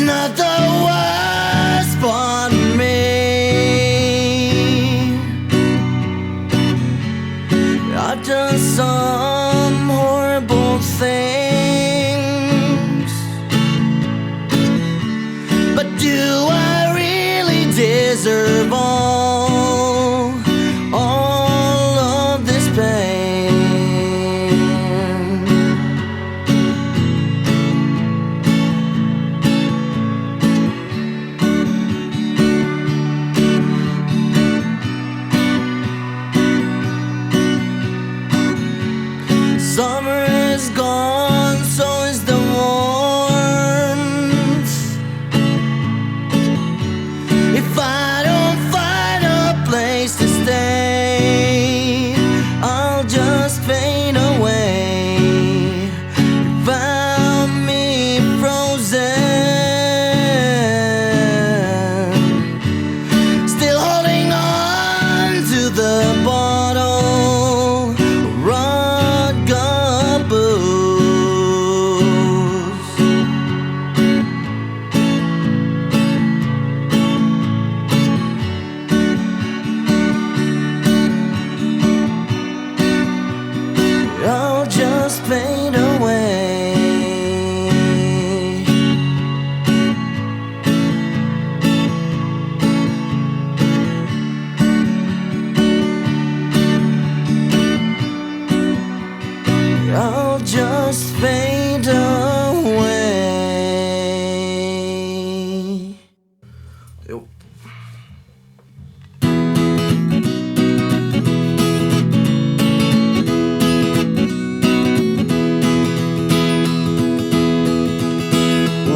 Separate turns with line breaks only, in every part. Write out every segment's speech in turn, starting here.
not the worst part of me. I've done some horrible things, but do I really deserve all of this pain? Summer is gone, so is the warmth. If I don't find a place to stay, I'll just fade away. You found me frozen, still holding on to the bottle, vodka booze. I'll just fade away. I'll just fade away. Jo.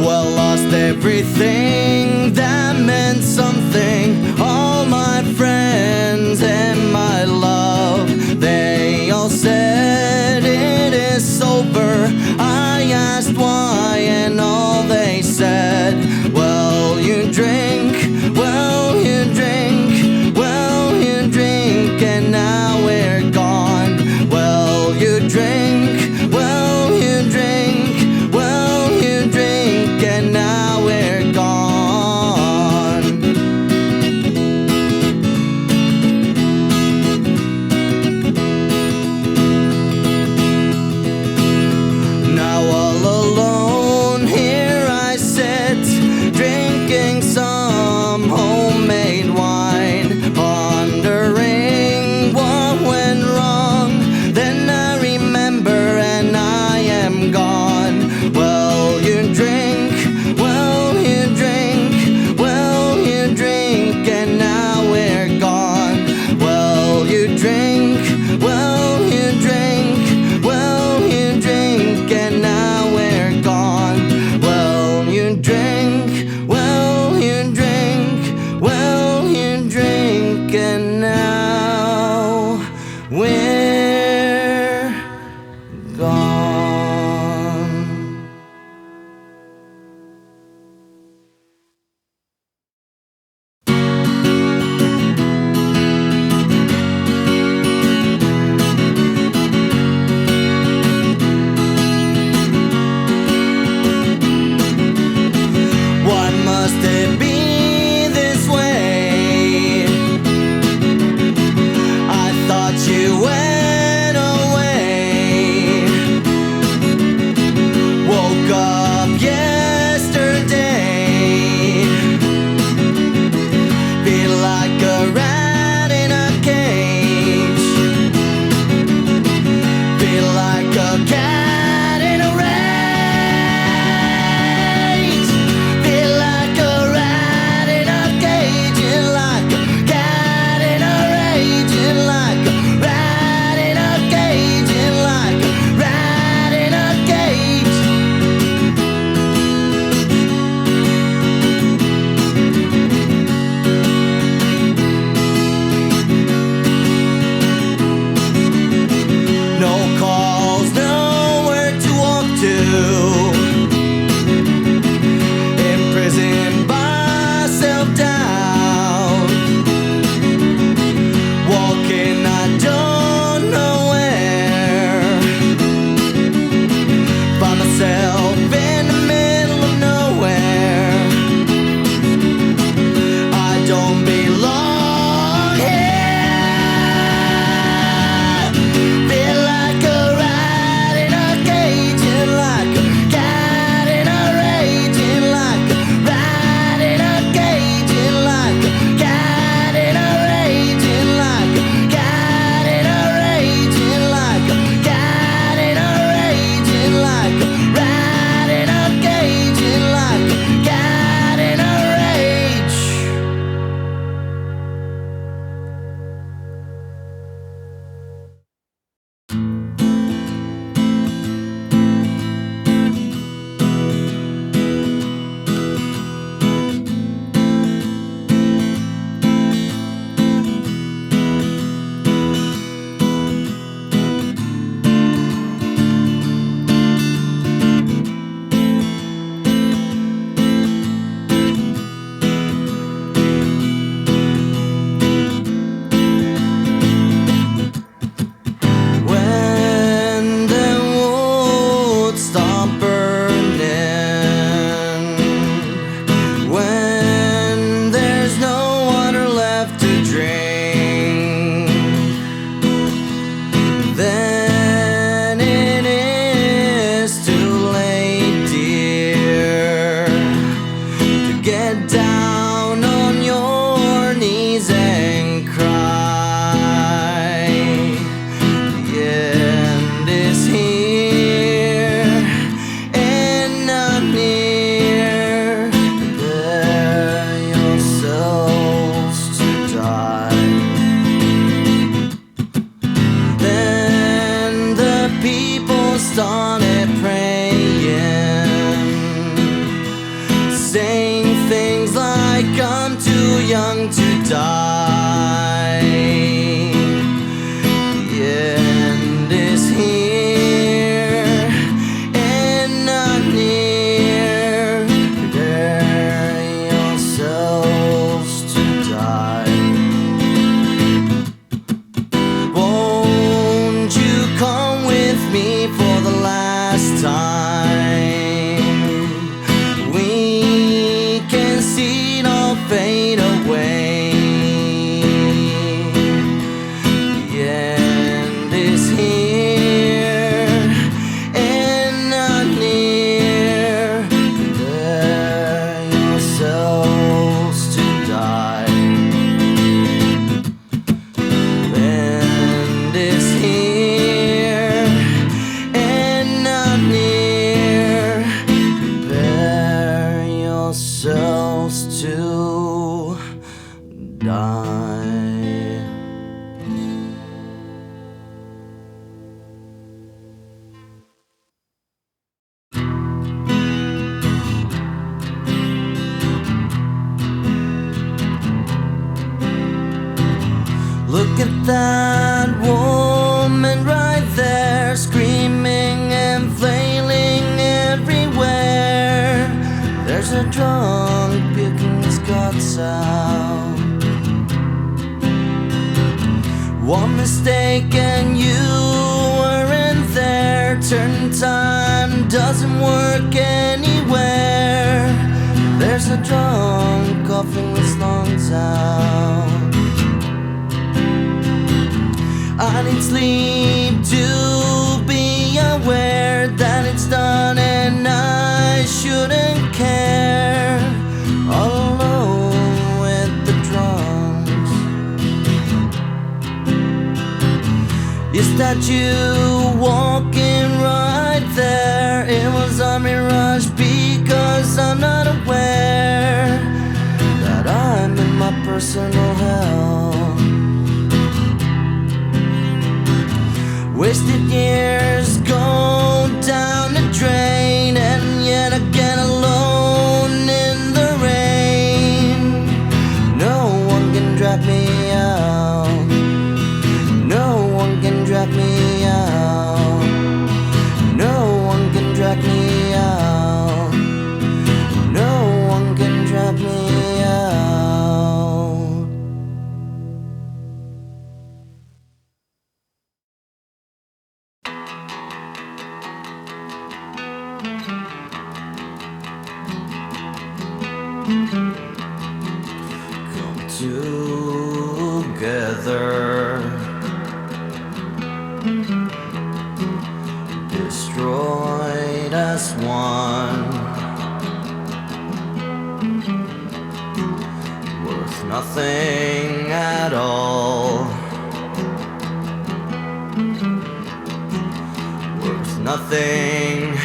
Well, lost everything that meant something. All my friends and my love, they all said it is over. I asked why, and all they said, well, you drink, well, you drink, well, you drink, and now we're gone. Well, you drink, well, you drink, well, you drink, and now we're gone. saying things like I'm too young to die. The end is here and not near. Prepare yourselves to die. Won't you come with me for the last time? We can see it all fade away. The end is here and not near. Prepare yourselves to die. The end is here and not near. Prepare yourselves to die. Look at that woman right there, screaming and flailing everywhere. There's a drunk puking his guts out. One mistake and you weren't there. Turn time doesn't work anywhere. There's a drunk coughing his lungs out. I need sleep to be aware that it's done and I shouldn't care. All alone with the drums. Is that you walking right there? It was a mirage because I'm not aware that I'm in my personal hell. Wasted years go down the drain, and yet I get alone in the rain. No one can drag me out. No one can drag me out. No one can drag me out. No one can drag me out. Come together, destroyed as one, worth nothing at all, worth nothing,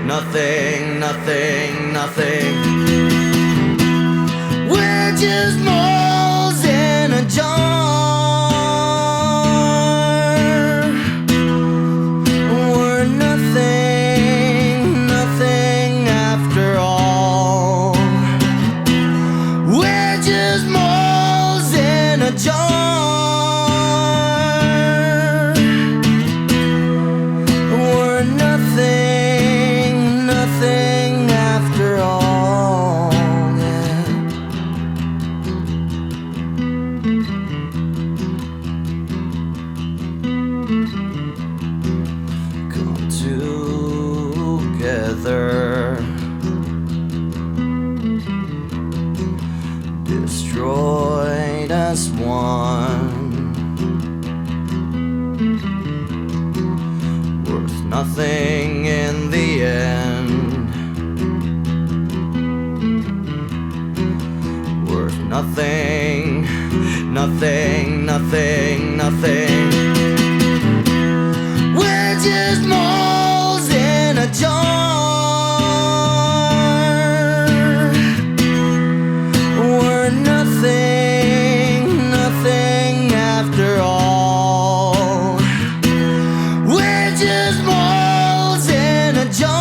nothing, nothing, nothing. We're just moles in a jar. We're nothing, nothing after all. We're just moles in a jar. We're nothing, nothing after all. Yeah. Come together, destroyed as one, worth nothing in the end, worth nothing, nothing, nothing, nothing. We're just moles in a jar. We're nothing, nothing after all. We're just moles in a jar.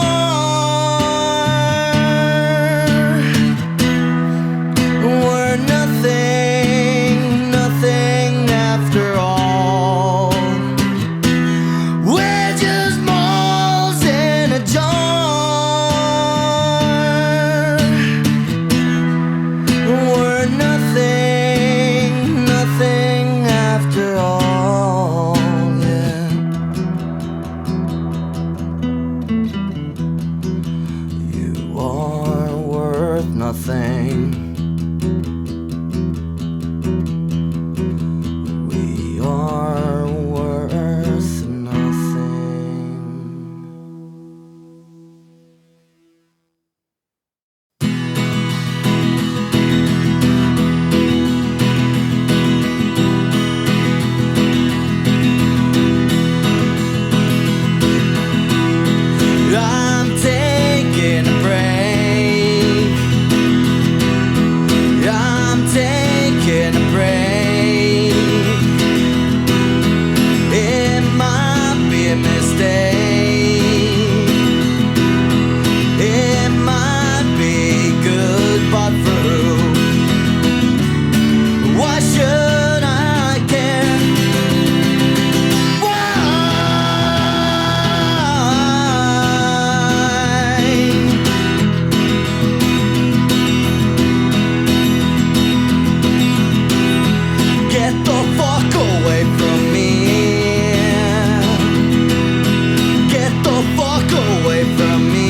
nothing. We are worth nothing. I'm taking a break. I'm taking a break. It might be a mistake. It might be good, but for who? Why should I care? Get the fuck away from me. Get the fuck away from me.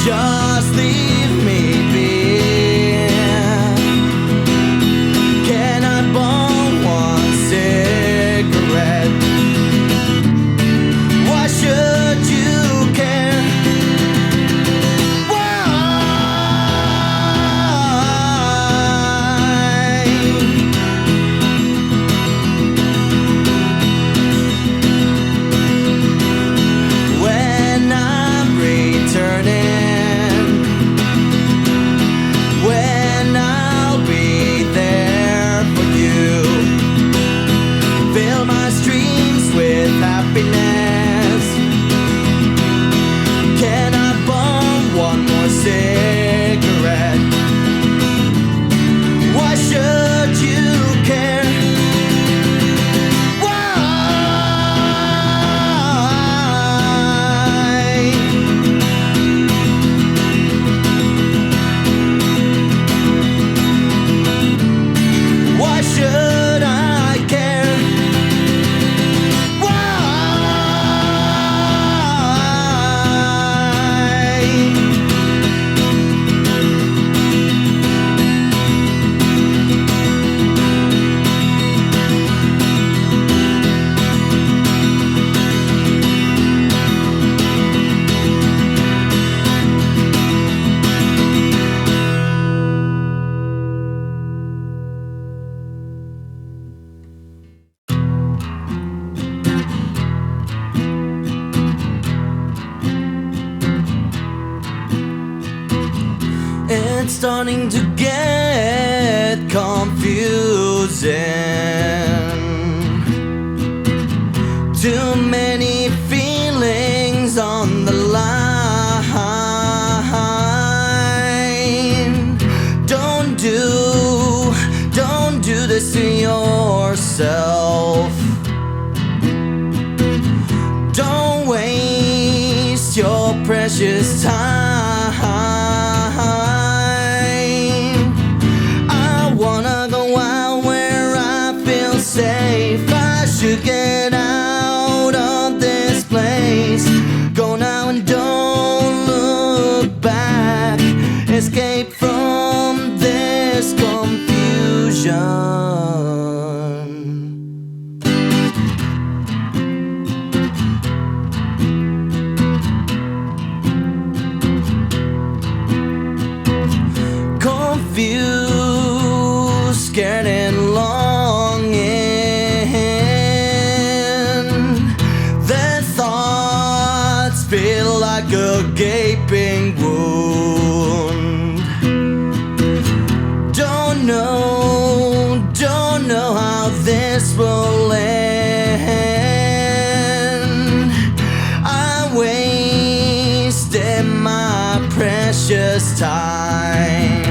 Just leave me be. Can I bum one cigarette? Why should you care? Why? When I'm returning, when I'll be there for you, fill my streams with happiness. Can I bum one more cigarette? Why should you care? Why? Why should I care? Why? It's starting to get confusing. Too many feelings on the line. Don't do this to yourself. Don't waste your precious time. I wanna go out where I feel safe. I should get out of this place. Go now and don't look back. Escape from this confusion. Confused, scared and longing. Their thoughts feel like a gaping wound. Don't know how this will end. I wasted my precious time.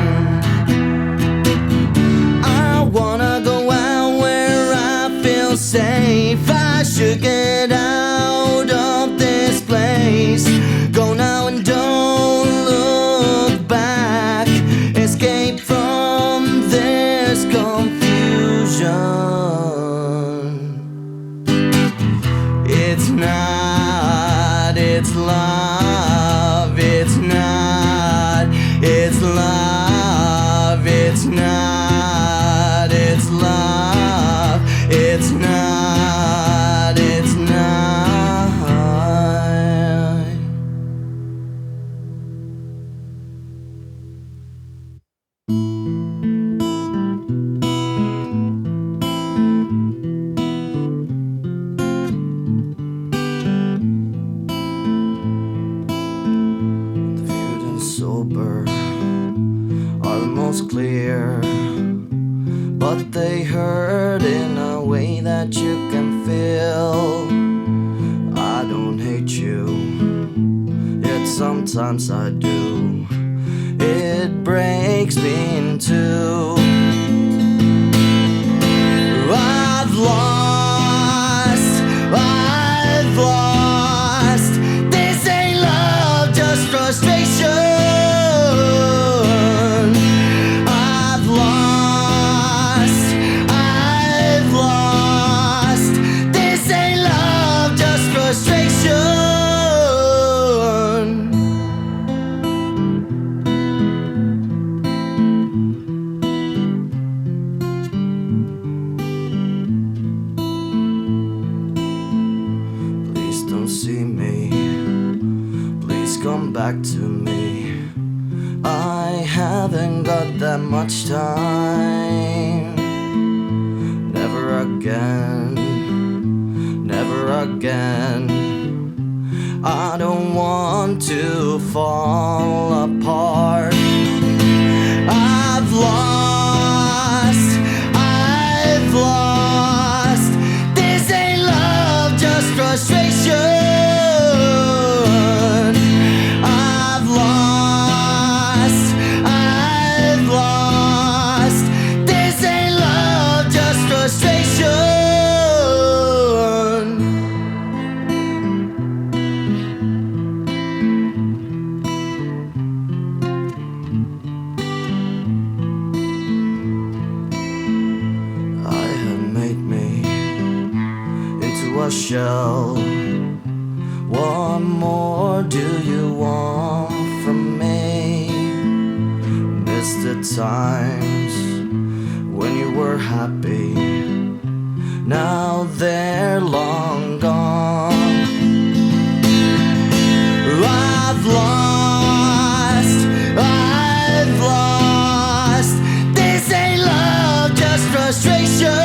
Safe, I should get out of this place. Go now and don't look back. Escape from this confusion. It's love, it's not. It's love, it's not, it's love, it's not, it's not. Sober are the most clear, but they hurt in a way that you can feel. I don't hate you, yet sometimes I do. It breaks me in two. I've lost. This ain't love, just frustration. Back to me. I haven't got that much time. Never again, never again. I don't want to fall apart. I've lost. This ain't love, just frustration. Shell. What more do you want from me? Miss the times when you were happy. Now they're long gone. I've lost. This ain't love, just frustration.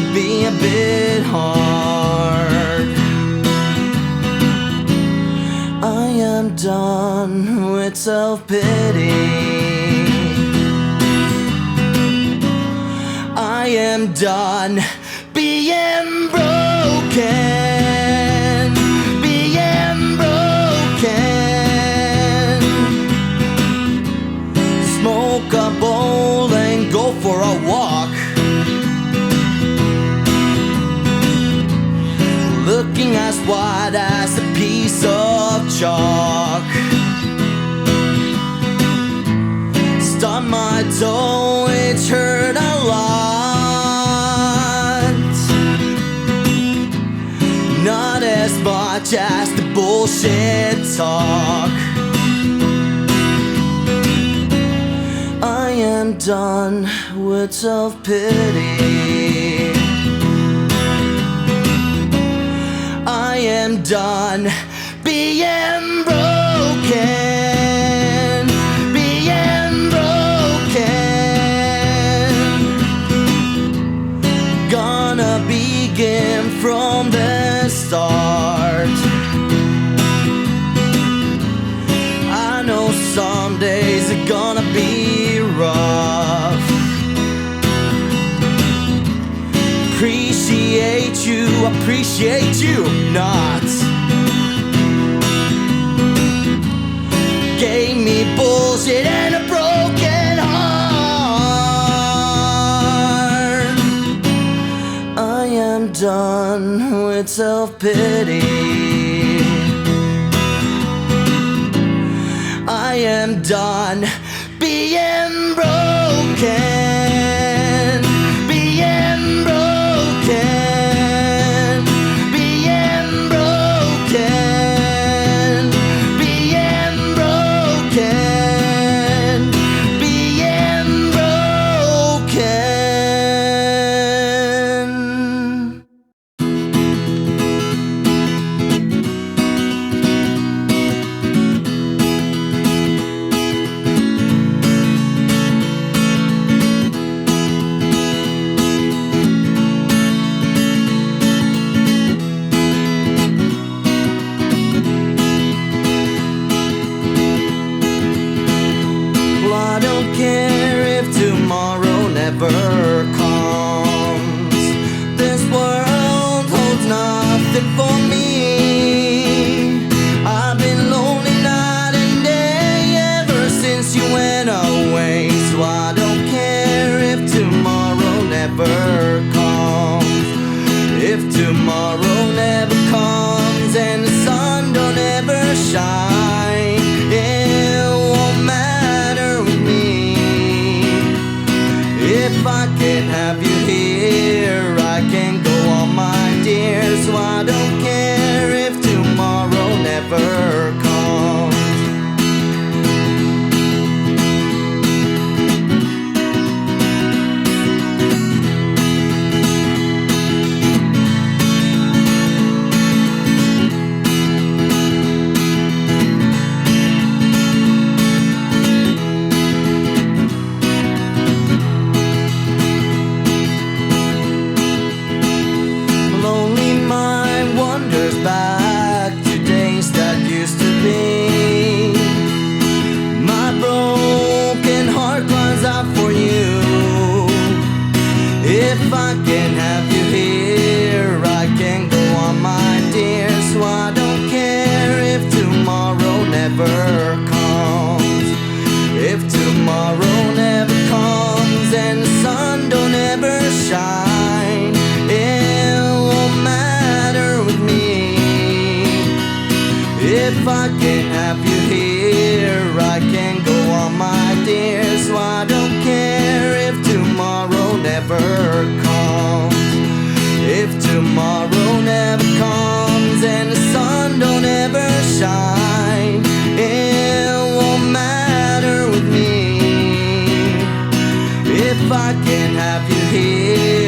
would be a bit hard. I am done with self-pity. I am done being broken, being broken. Smoke a bowl and go for a walk, looking as white as a piece of chalk. Stubbed my toe, it hurt a lot. Not as much as the bullshit talk. I am done with self-pity. I am done being broken, being broken. Gonna begin from the start. I know some days are gonna be rough. Appreciate you not. Gave me bullshit and a broken heart. I am done with self-pity. I am done being broken, being broken. Comes. This world holds nothing for me. I've been lonely night and day ever since you went away. So I don't care if tomorrow never comes. If tomorrow never comes and the sun don't ever shine, it won't matter with me. If I can have you here, I can go on, my dear. So I don't care if tomorrow never comes. If I can have you here, I can go on, my dear. So I don't care if tomorrow never comes. If tomorrow never comes and the sun don't ever shine, it won't matter with me. If I can have you here, I can go on, my dear. So I don't care if tomorrow never comes. If tomorrow never comes and the sun don't ever shine, it won't matter with me. If I can have you here,